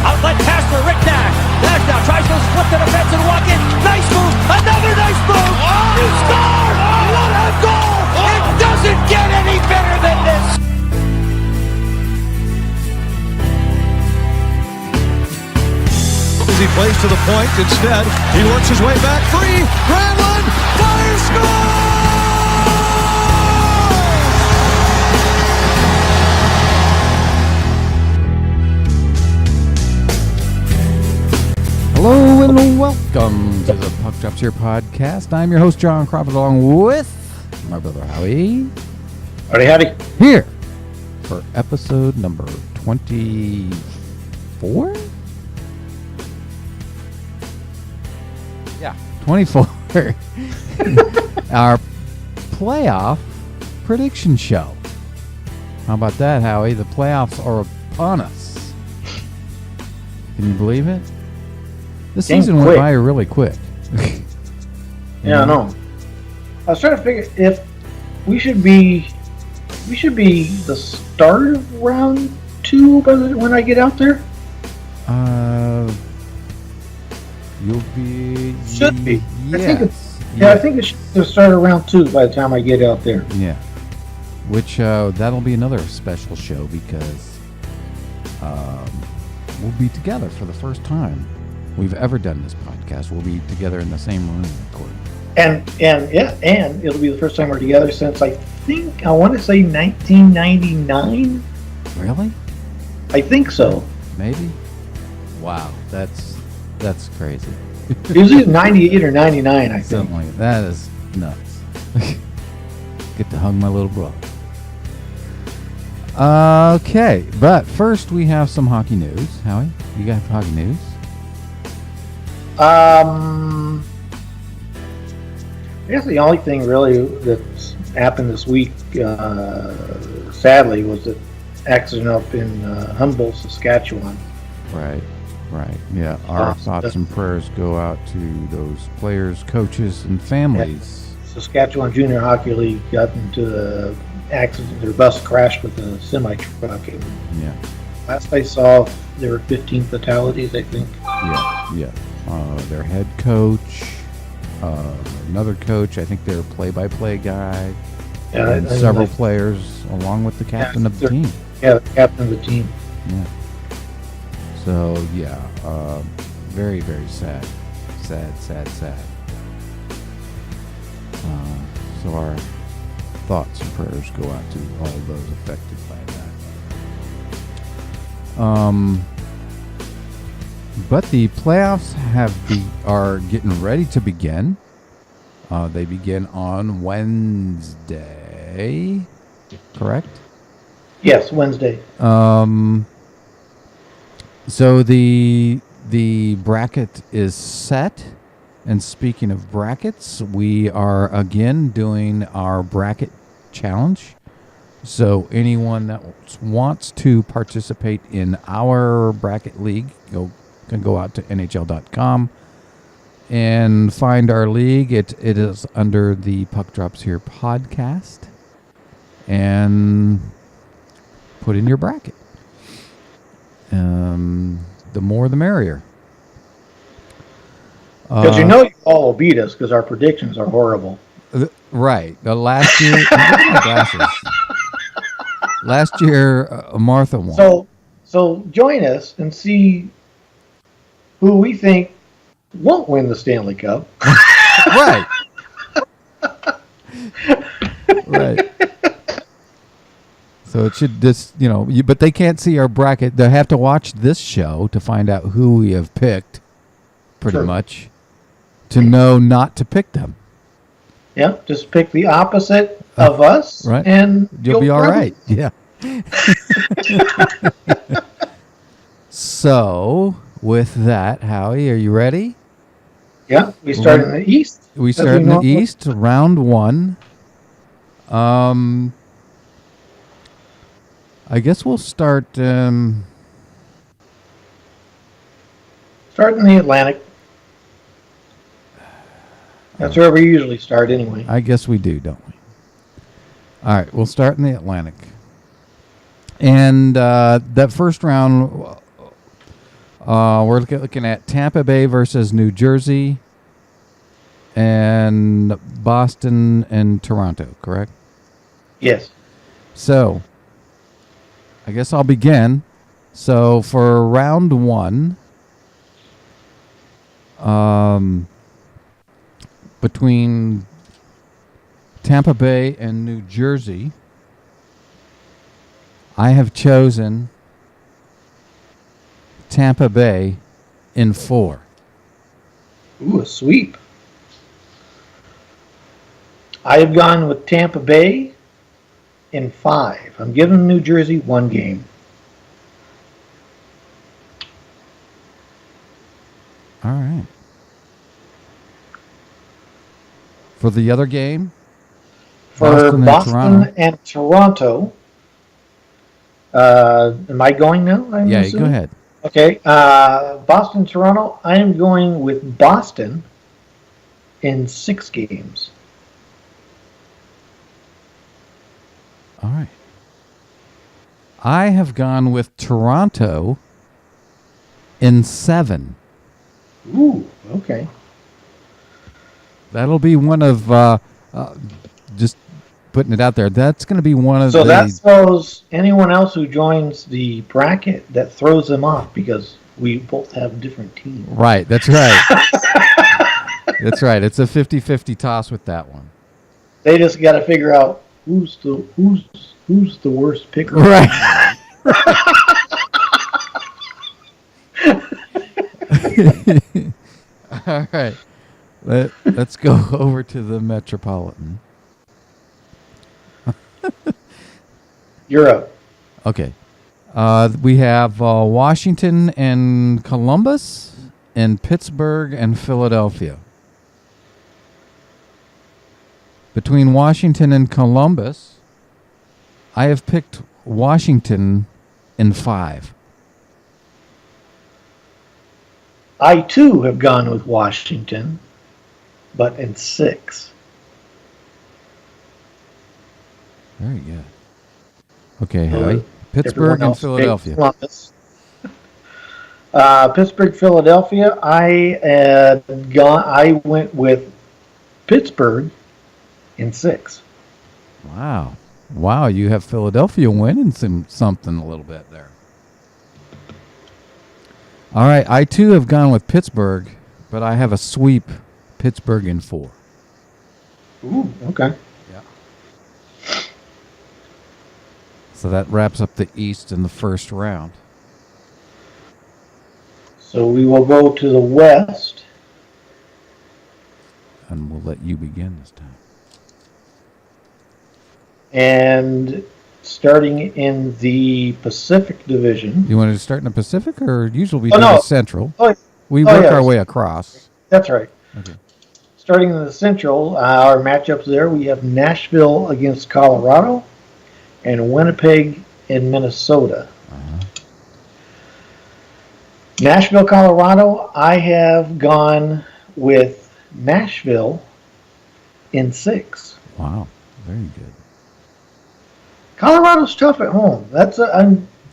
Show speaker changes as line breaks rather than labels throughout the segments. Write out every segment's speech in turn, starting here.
Outlet pass for Rick Nash. Nash now tries to flip to the fence and walk in. Nice move. Another nice move. He scored. What a goal. It doesn't get any better than this.
As he plays to the point, instead, he works his way back free. Granlund fires, score!
Hello and welcome to the Puck Drops Here podcast. I'm your host, John Crawford, along with my brother, Howie.
Howdy.
Here for episode number 24? Yeah, 24. Our playoff prediction show. How about that, Howie? The playoffs are upon us. Can you believe it? This season went by really quick.
Yeah, I know. I was trying to figure if we should be the start of round 2 when I get out there.
You'll be.
Should be.
Yes.
I think it should start of round 2 by the time I get out there.
Yeah. Which that'll be another special show because we'll be together for the first time we've ever done this podcast. We'll be together in the same room recording.
And it'll be the first time we're together since I want to say 1999.
Really?
I think so.
Maybe. Wow, that's crazy.
It was either 98 or 99, I think.
Something like that is nuts. Get to hug my little brother. Okay, but first we have some hockey news. Howie, you got hockey news?
I guess the only thing really that's happened this week, sadly, was the accident up in Humboldt, Saskatchewan.
Right. Yeah, our thoughts and prayers go out to those players, coaches, and families.
Saskatchewan Junior Hockey League got into an accident. Their bus crashed with a semi-truck.
Yeah.
Last I saw, there were 15 fatalities, I think.
Yeah. Their head coach, another coach, I think their play-by-play guy, and several players, along with the captain of the team.
Yeah, the captain of the team.
Yeah. So, yeah, very, very sad. Sad. So our thoughts and prayers go out to all those affected by that. But the playoffs are getting ready to begin. They begin on Wednesday, correct?
Yes, Wednesday.
So the bracket is set. And speaking of brackets, we are again doing our bracket challenge. So anyone that wants to participate in our bracket league, can go out to NHL.com and find our league. It is under the Puck Drops Here podcast. And put in your bracket. The more the merrier.
Because you all will beat us because our predictions are horrible.
Right. The last year, my glasses. Last year, Martha won.
So join us and see who we think won't win the Stanley Cup.
Right. So it should but they can't see our bracket. They have to watch this show to find out who we have picked, pretty much, to know not to pick them.
Yeah, just pick the opposite of us,
right?
And
you'll be all right. Yeah. So, with that, Howie, are you ready?
Yeah, we start in the East.
We start in the East, round 1. I guess we'll start.
Start in the Atlantic. That's where we usually start anyway.
I guess we do, don't we? All right, we'll start in the Atlantic. And that first round, we're looking at Tampa Bay versus New Jersey and Boston and Toronto, correct?
Yes.
So, I guess I'll begin. So, for round 1, between Tampa Bay and New Jersey, I have chosen Tampa Bay in 4.
Ooh, a sweep. I have gone with Tampa Bay in 5. I'm giving New Jersey 1 game.
All right. For the other game?
For Boston and Toronto. Am I going now?
Yeah, go ahead.
Okay. Boston, Toronto. I am going with Boston in 6 games.
All right. I have gone with Toronto in 7.
Ooh, okay.
That'll be one of, just putting it out there, that's going to be one of
So that throws anyone else who joins the bracket, that throws them off because we both have different teams.
Right, that's right. That's right. It's a 50-50 toss with that one.
They just got to figure out who's the worst picker.
Right. All right. Let's go over to the Metropolitan.
You're up.
Okay. We have Washington and Columbus and Pittsburgh and Philadelphia. Between Washington and Columbus, I have picked Washington in 5.
I, too, have gone with Washington, but in 6.
Very good. Okay, Howie. Pittsburgh and Philadelphia.
Pittsburgh, Philadelphia. I went with Pittsburgh in 6.
Wow. Wow, you have Philadelphia winning something a little bit there. All right, I too have gone with Pittsburgh, but I have a sweep Pittsburgh in 4.
Ooh, okay.
Yeah. So that wraps up the East in the first round.
So we will go to the West.
And we'll let you begin this time.
And starting in the Pacific Division.
You wanted to start in the Pacific, or usually we do the Central? We work our way across.
That's right.
Okay.
Starting in the Central, our matchups there, we have Nashville against Colorado and Winnipeg in Minnesota.
Uh-huh.
Nashville, Colorado, I have gone with Nashville in 6.
Wow, very good.
Colorado's tough at home.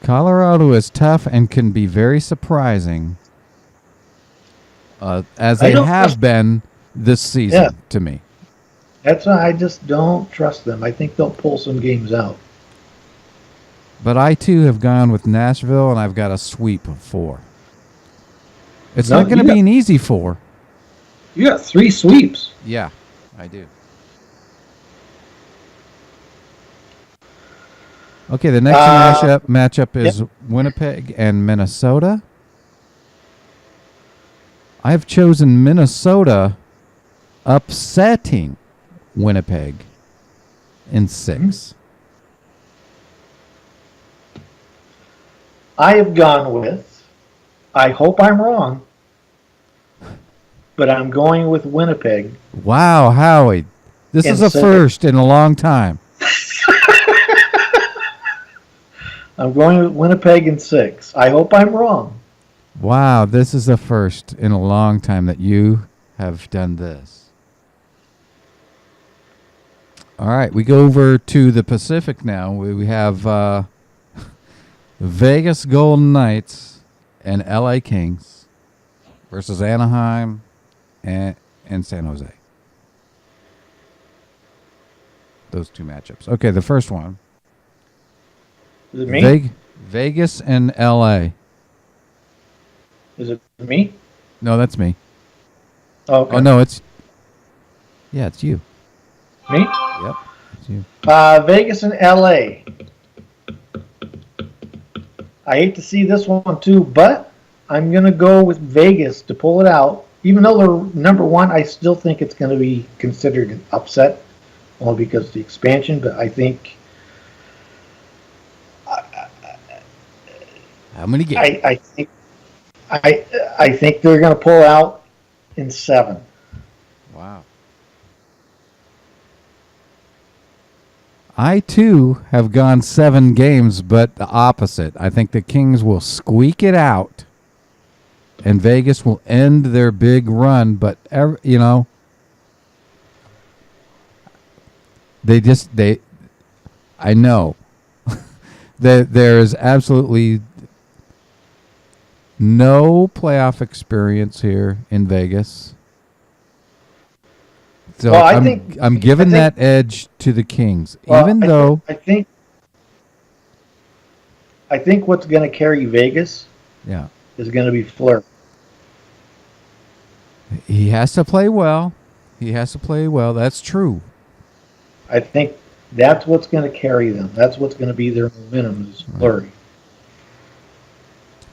Colorado is tough and can be very surprising, as they have been this season to me.
That's why I just don't trust them. I think they'll pull some games out.
But I too have gone with Nashville, and I've got a sweep of 4. It's not going to be an easy 4.
You got 3 sweeps.
Yeah, I do. Okay, the next matchup is Winnipeg and Minnesota. I've chosen Minnesota upsetting Winnipeg in 6.
I have gone with, I hope I'm wrong, but I'm going with Winnipeg.
Wow, Howie. This is a first in a long time.
I'm going with Winnipeg in 6. I hope I'm wrong.
Wow, this is a first in a long time that you have done this. All right, we go over to the Pacific now. We have Vegas Golden Knights and LA Kings versus Anaheim and San Jose. Those two matchups. Okay, the first one.
Is it me?
Vegas and LA.
Is it me?
No, that's me.
Okay.
Oh, no, it's you.
Me?
Yep, it's you.
Vegas and LA. I hate to see this one too, but I'm going to go with Vegas to pull it out. Even though they're number one, I still think it's going to be considered an upset, only because of the expansion. But I think
how many games?
I think they're going to pull out in 7.
Wow. I too have gone 7 games, but the opposite. I think the Kings will squeak it out, and Vegas will end their big run. But I know that there is absolutely no playoff experience here in Vegas. So
well,
I'm giving that edge to the Kings,
well,
even though
I think what's going to carry Vegas, is going to be Fleur.
He has to play well. That's true.
I think that's what's going to carry them. That's what's going to be their momentum is Fleury. Right.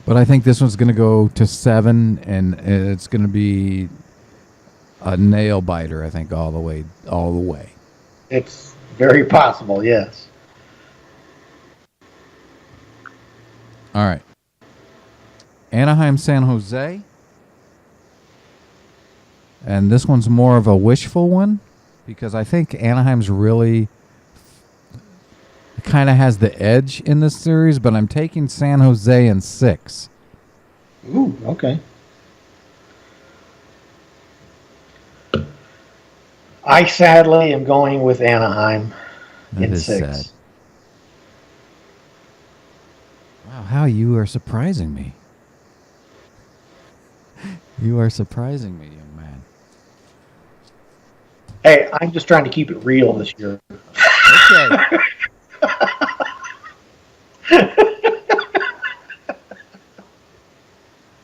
But I think this one's going to go to 7, and it's going to be a nail biter, I think, all the way.
It's very possible, yes.
All right. Anaheim, San Jose. And this one's more of a wishful one because I think Anaheim's really kind of has the edge in this series, but I'm taking San Jose in 6.
Ooh, okay. I sadly am going with Anaheim in 6. Sad.
Wow, how you are surprising me. You are surprising me, young man.
Hey, I'm just trying to keep it real this year.
Okay.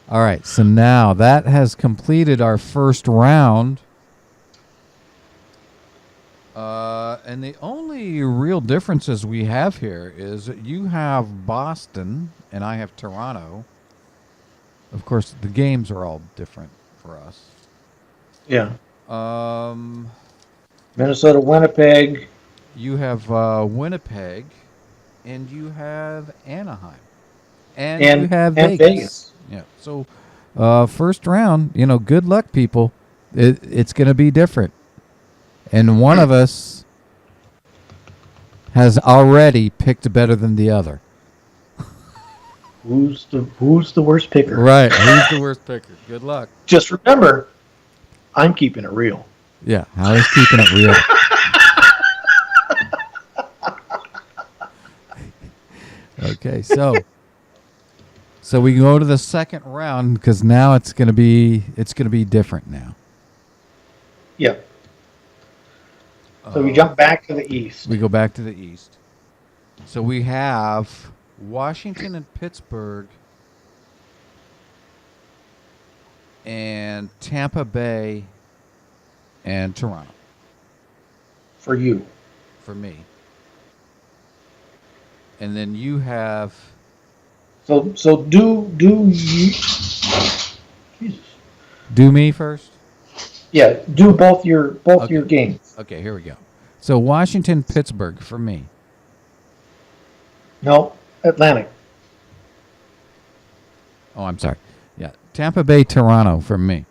All right, so now that has completed our first round. And the only real differences we have here is that you have Boston and I have Toronto. Of course, the games are all different for us.
Yeah. Minnesota, Winnipeg.
You have Winnipeg, and you have Anaheim, and you have Vegas. Yeah. So, first round, good luck, people. It's going to be different, and one of us has already picked better than the other.
Who's the worst picker?
Right. Who's the worst picker? Good luck.
Just remember, I'm keeping it real.
Yeah, I was keeping it real. Okay, so we go to the second round because now it's gonna be different now.
Yep. So we jump back to the east.
We go back to the east. So we have Washington and Pittsburgh and Tampa Bay and Toronto.
For you.
For me. And then you have
So do you? Jesus.
do me first.
Yeah, do both your
Okay.
games.
Okay, here we go. So Washington, Pittsburgh for me.
No, Atlantic.
Oh, I'm sorry. Yeah, Tampa Bay, Toronto for me.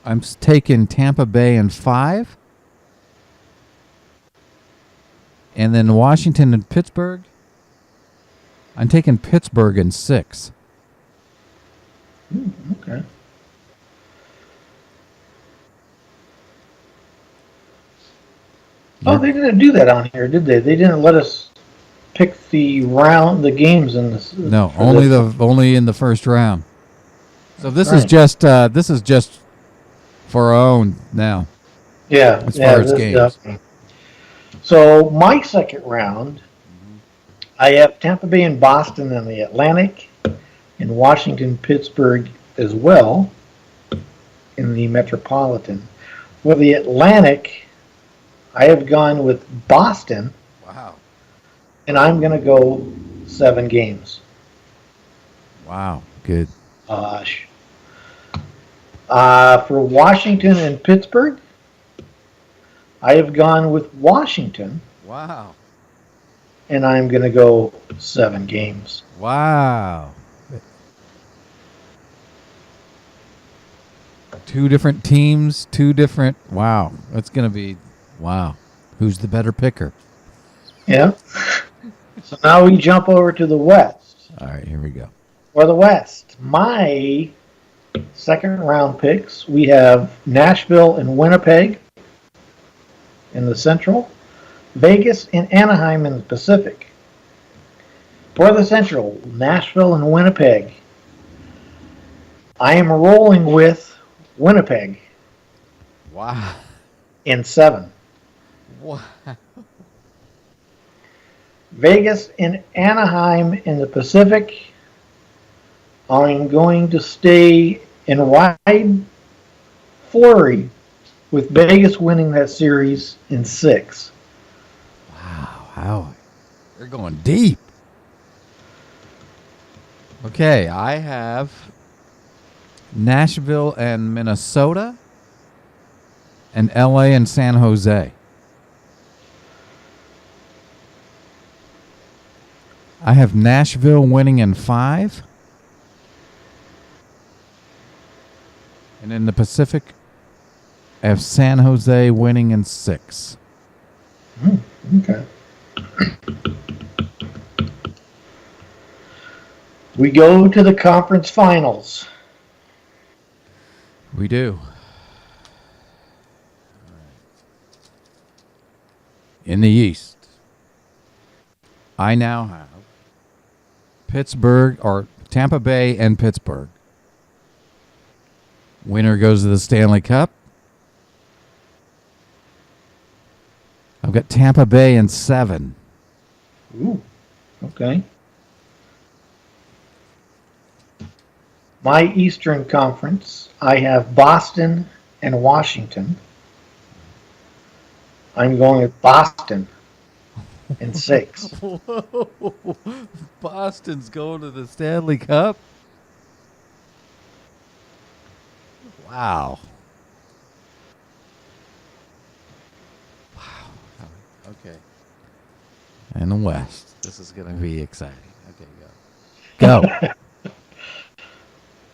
I'm taking Tampa Bay in 5, and then Washington and Pittsburgh. I'm taking Pittsburgh in 6.
Okay. Oh, they didn't do that on here, did they? They didn't let us pick the games in this.
No,
for
only
this.
only in the first round. So this is
Right.
just for our own now
Yeah,
as
yeah.
far as games.
So my second round, I have Tampa Bay and Boston in the Atlantic, and Washington, Pittsburgh as well in the Metropolitan. For the Atlantic, I have gone with Boston,
Wow.
and I'm going to go 7 games.
Wow. Good.
Gosh. For Washington and Pittsburgh, I have gone with Washington,
Wow.
and I'm going to go 7 games.
Wow. 2 different teams, 2 different. Wow. That's going to be. Wow. Who's the better picker?
Yeah. So now we jump over to the West.
All right, here we go.
For the West, my second round picks, we have Nashville and Winnipeg in the Central, Vegas and Anaheim in the Pacific. For the Central, Nashville and Winnipeg, I am rolling with Winnipeg
Wow.
in 7.
Wow.
Vegas and Anaheim in the Pacific, I'm going to stay in wide flurry with Vegas winning that series in 6.
Wow. Howie. They're going deep. Okay, I have Nashville and Minnesota and LA and San Jose. I have Nashville winning in 5. And in the Pacific, I have San Jose winning in 6.
Okay. We go to the conference finals.
We do. In the East, I now have Pittsburgh or Tampa Bay and Pittsburgh. Winner goes to the Stanley Cup. I've got Tampa Bay in 7.
Ooh, okay. My Eastern Conference, I have Boston and Washington. I'm going with Boston in 6.
Whoa. Boston's going to the Stanley Cup? Wow. Wow. Okay. And the West. This is going to be exciting. Okay, go. Go.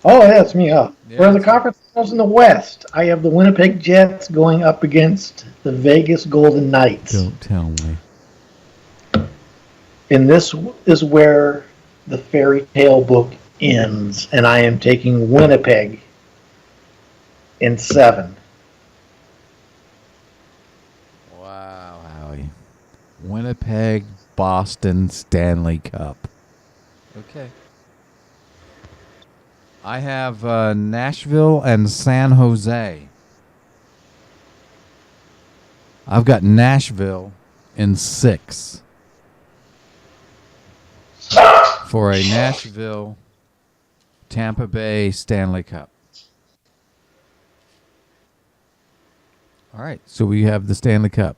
Oh, yeah, it's me up.
Yeah,
For the
it's
conference finals in the West, I have the Winnipeg Jets going up against the Vegas Golden Knights.
Don't tell me.
And this is where the fairy tale book ends, and I am taking Winnipeg in 7.
Wow, Howie. Winnipeg, Boston, Stanley Cup. Okay. I have Nashville and San Jose. I've got Nashville in 6 for a Nashville Tampa Bay Stanley Cup. All right, so we have the Stanley Cup.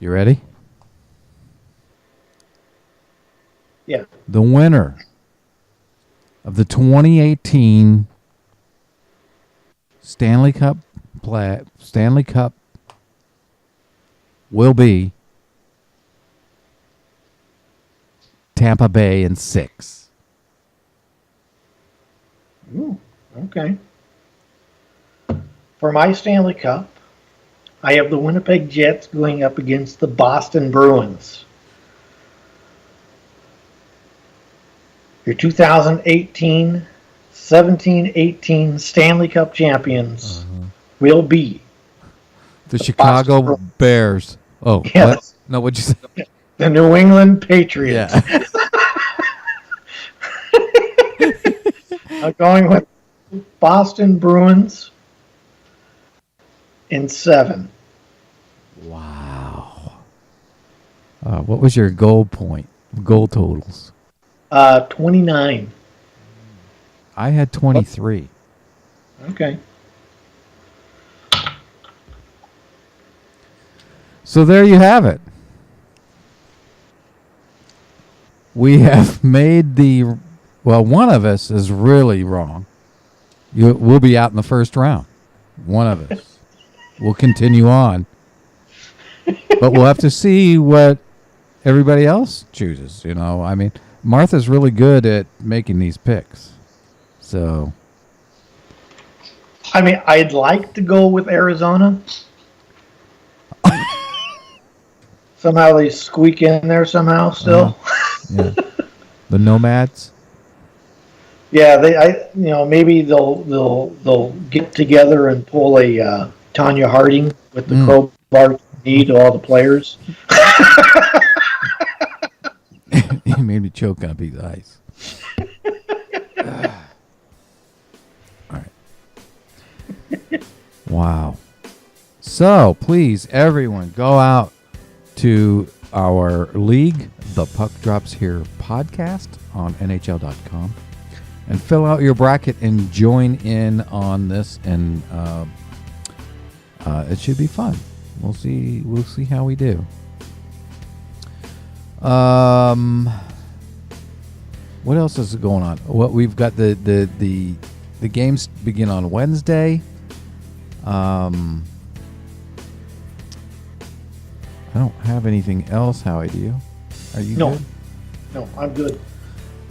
You ready?
Yeah.
The winner of the 2018 Stanley Cup will be Tampa Bay in 6.
Ooh, okay. For my Stanley Cup, I have the Winnipeg Jets going up against the Boston Bruins. Your 2018 17-18 Stanley Cup champions will be
The Chicago
Boston
Bears. Oh,
Yes.
what? No, what'd you say?
the New England Patriots.
Yeah.
I'm going with Boston Bruins in 7.
Wow. What was your goal totals?
29.
I had 23.
Okay.
So there you have it. We have made one of us is really wrong. We'll be out in the first round. One of us. We'll continue on. But we'll have to see what everybody else chooses. I mean, Martha's really good at making these picks. So.
I mean, I'd like to go with Arizona. Somehow they squeak in there somehow still.
Yeah. The Nomads.
Yeah, maybe they'll get together and pull a Tanya Harding with the crowbar knee to all the players.
You made me choke on a piece of ice. All right. Wow. So please, everyone, go out to our league, the Puck Drops Here podcast on NHL.com, and fill out your bracket and join in on this. And it should be fun. We'll see how we do. What else is going on? What we've got the games begin on Wednesday. I don't have anything else. Howie, do you? Are you good?
No, I'm good.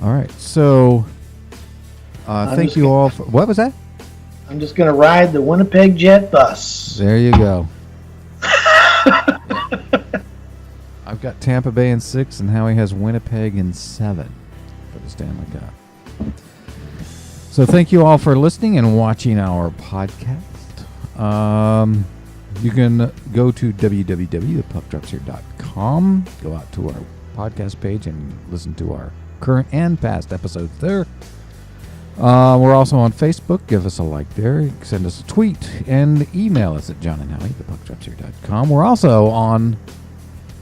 All right. So, thank you all for... What was that?
I'm just going to ride the Winnipeg Jet bus.
There you go. I've got Tampa Bay in 6, and Howie has Winnipeg in 7 for the Stanley Cup. So thank you all for listening and watching our podcast. You can go to www.thepuckdropshere.com, go out to our podcast page and listen to our current and past episodes there. We're also on Facebook. Give us a like there. Send us a tweet and email us at Jon and Howie, thepuckdropshere.com. We're also on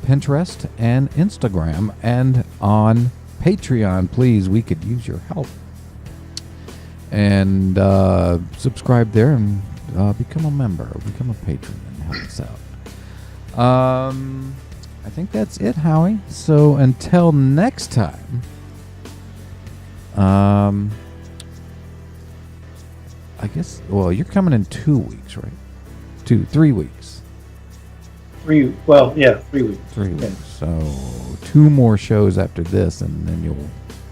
Pinterest and Instagram and on Patreon. Please, we could use your help. And subscribe there and become a member, become a patron, and help us out. I think that's it, Howie. So until next time, I guess, well, you're coming in 2 weeks, right? 3 weeks.
3 weeks. 3 weeks.
3 weeks. So 2 more shows after this, and then you'll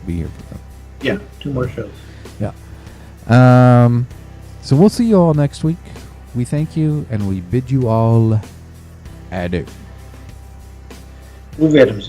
be here for them.
Yeah, 2 more shows.
Yeah. So we'll see you all next week. We thank you, and we bid you all adieu.
We'll get him.